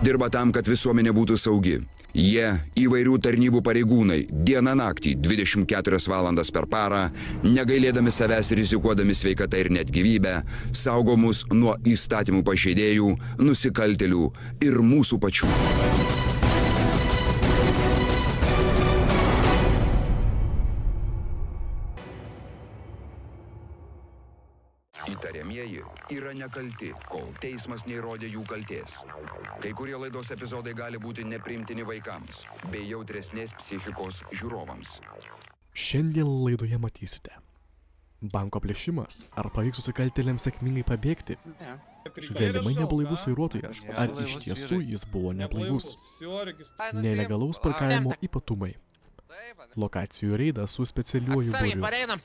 dirba tam, kad visuomenė būtų saugi. Jie įvairių tarnybų pareigūnai, dieną naktį, 24 valandas per parą, negailėdami savęs rizikuodami sveikatą ir net gyvybę, saugo mus nuo įstatymų pažeidėjų, nusikaltėlių ir mūsų pačių. Įtariamieji yra nekalti, kol teismas neįrodė jų kaltės. Kai kurie laidos epizodai gali būti nepriimtini vaikams bei jautresnės psichikos žiūrovams. Šiandien laidoje matysite. Banko plėšimas. Ar pavyks nusikaltėliams sėkmingai pabėgti? Galimai neblaivus vairuotojas. Ar iš tiesų jis buvo neblaivus? Nelegalaus parkavimo ypatumai. Lokacijų reidas su specialiuoju būriu.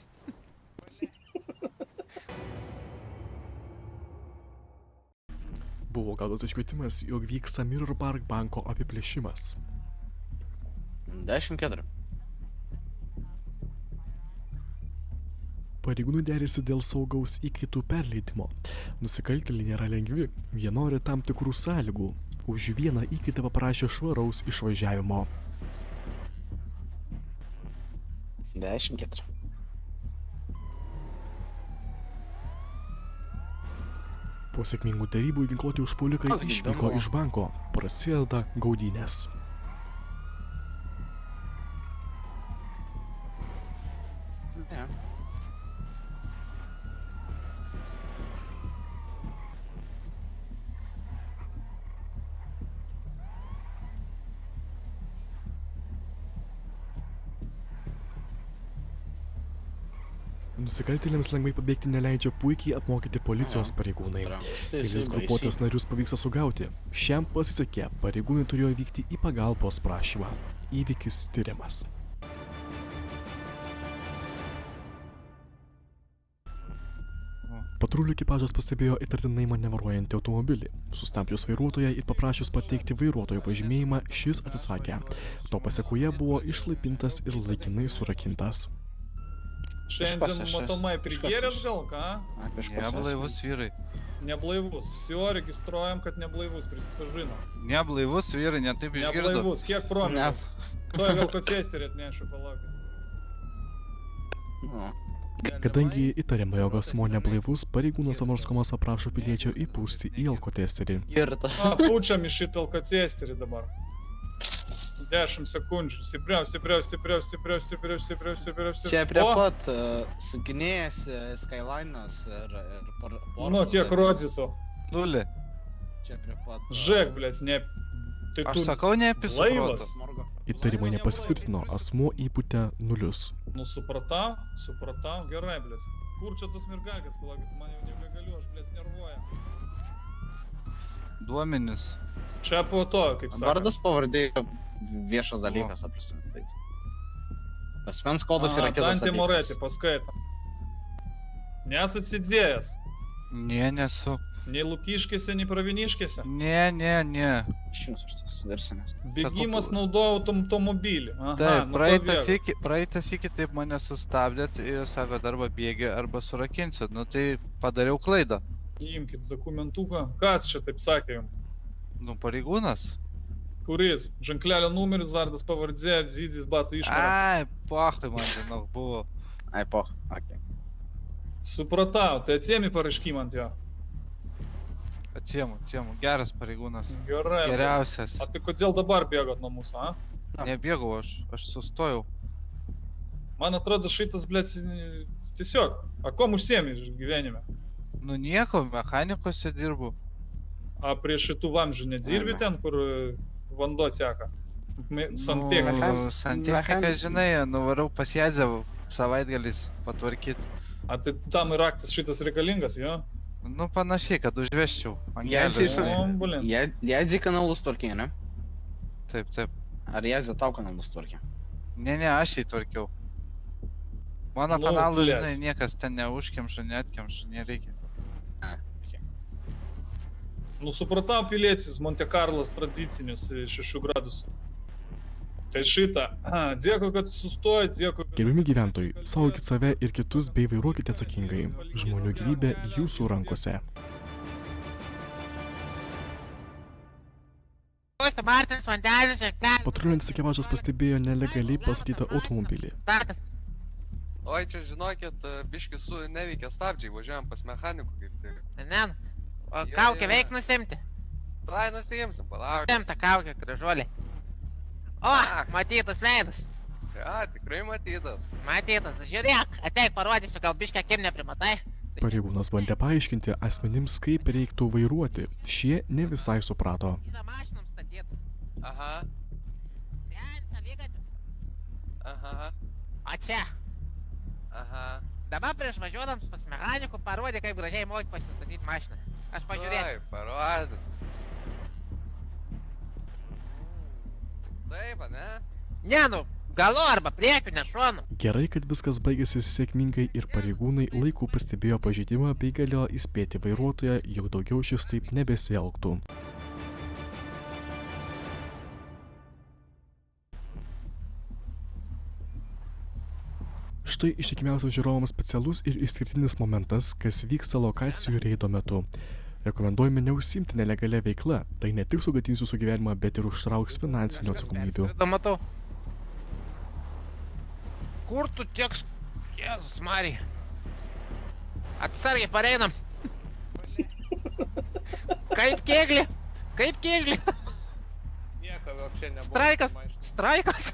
Buvo gautas iškvietimas, jog vyksta Mirror Park banko apiplėšimas. 10-4. Pareigūnai derėsi dėl saugaus įkaitų perleidimo. Nusikaltėliai nėra lengvi, jie nori tam tikrų sąlygų. Už vieną įkaitą paprašė švaraus išvažiavimo. 10-4. Po sėkmingų derybų ginkluoti užpuolikai išvyko iš banko. Prasideda gaudynės. Nusikaltėliams lengvai pabėgti neleidžia puikiai apmokyti policijos pareigūnai. Kelis grupuotės narius pavyksta sugauti. Šiam pasisekė, pareigūnai turėjo vykti į pagalbos prašymą. Įvykis tyriamas. Patrulių ekipažas pastebėjo įtartinai manevruojantį automobilį. Sustabdžius vairuotoją ir paprašius pateikti vairuotojo pažymėjimą, šis atsisakė. To pasekoje buvo išlaipintas ir laikinai surakintas. Šiandien matomai prigėręs gal, ką? Neblaivus vyrai. Neblaivus. Vsio registruojam, kad neblaivus, prisipažino. Neblaivus vyrai, netaip išgirdo. Neblaivus, kiek promilių? To gal kocesterį atnešiu, palaukit. Kadangi įtariama, jog asmuo neblaivus, pareigūnas Amarskomas paprašo piliečio įpūsti į alkotesterį. Pučiam į šitą alkotesterį dabar. 10 sekundžių. Stipriau. Čia prie pat sukinėjęs Skyline'as ir Nu, tiek rodytų. 0. Čia prie pat... Žek, blėt, ne... Aš sakau, neapisuprotas. Įtarimai nepasitvirtino, asmuo įpūtė 0. Nu, supratau, gerai, blėt. Kur čia tos mergaitės, palaukit, man jau nebegaliu, aš, blėt, nervuoja. Duomenis. Čia po to, kaip sakant. Vardas pavardė viešas dalykas, aprasim, taip. Asmens kodas yra kitas Dantė Moretį, paskaitam. Nesat sėdėjęs? Ne, nesu. Nei Lukiškėse, nei Praviniškėse? Ne. Išjungs aš tas versinės. Bėgimas naudoja automobilį. Taip, praeitą sykį taip mane sustabdėt ir sako, arba bėgi, arba surakinsit. Nu tai padariau klaidą. Imkit dokumentuką. Kas čia taip sakė jums? Nu, pareigūnas. Kuris? Ženklelio numeris, vardas, pavardė, Zydis, batų išmara. Ai, pochai man žinok buvo. Ai, poch, okei. Supratau, tai atsiemi pareiškimą ant jo. Atsiemu, geras pareigūnas. Gerai. Geriausias. A tai kodėl dabar bėgot nuo mūsų, a? Nebėgau, aš sustojau. Man atrodo šitas, blėt, tiesiog, a kom užsiemi gyvenime? Nu nieko, mechanikose dirbu. A prie šitų vamžių nedirbi ten, kur vanduo teka? Santechnika. Nu, santechnika, žinai, nuvarau pas Jadzę savaitgalis patvarkyt. A tai tam raktas šitas reikalingas, jo? Nu panašiai, kad užveščiau. Jadzė kanalus tvarkė, ne? Taip. Ar Jadzė tau kanalus tvarkė? Ne, aš jį tvarkiau. Mano kanalų, žinai, niekas ten neužkemša, neatkemša, nereikia. Nu, supratau, pilietis, Monte Carlas tradicinis 6 gradusų. Tai šitą. Dėkui, kad sustojat, dėkui. Gerbiami gyventojai, saugokit save ir kitus bei vairuokite atsakingai. Žmonių gyvybė jūsų rankose. Maisto Martins, vandenis, ženklelis. Patruliuojantis ekipažas pastebėjo nelegaliai pastatytą automobilį. Startas. Oi, čia žinokit, biški su neveikia stabdžiai, važiuojam pas mechanikų kaip tai. Ne. O Jo, kaukę jo, veik jo. nusimti. Tai nusiimsim, palauk. Nusimta kaukę, gražuolė. O, matytas veidas. Ja, tikrai matytas. Matytas, žiūrėk, ateik parodysiu, gal biškę akim neprimatai. Pareigūnas bandė paaiškinti asmenims, kaip reiktų vairuoti. Šie ne visai suprato. Yra mašinom statyt. Aha, Ten, šalygatviu. aha, O čia. aha. Dabar prieš važiuodams pas mechanikų parodė, kaip gražiai moki pasistatyti mašiną. Aš pažiūrėsiu. Taip, parodyt. Taip, ne? Ne, nu, galu arba priekiu, ne šonu. Gerai, kad viskas baigėsi sėkmingai ir pareigūnai laiku pastebėjo pažeidimą bei galėjo įspėti vairuotoją, jog daugiau šis taip nebesielgtų. Štai ištikimiausias žiūrovams specialus ir išskirtinis momentas, kas vyksta lokacijų reido metu. Rekomenduojame neužsiimti nelegalia veikla, tai ne tik sugadins jūsų gyvenimą, bet ir užtrauks finansinių atsakomybių. Tada matau. Kur tu tieks? Jėzus Marija. Atsargiai pareinam. Kaip kėglį? Kaip kėglį? Nieko, вообще nebuvo. Straikas? Straikas?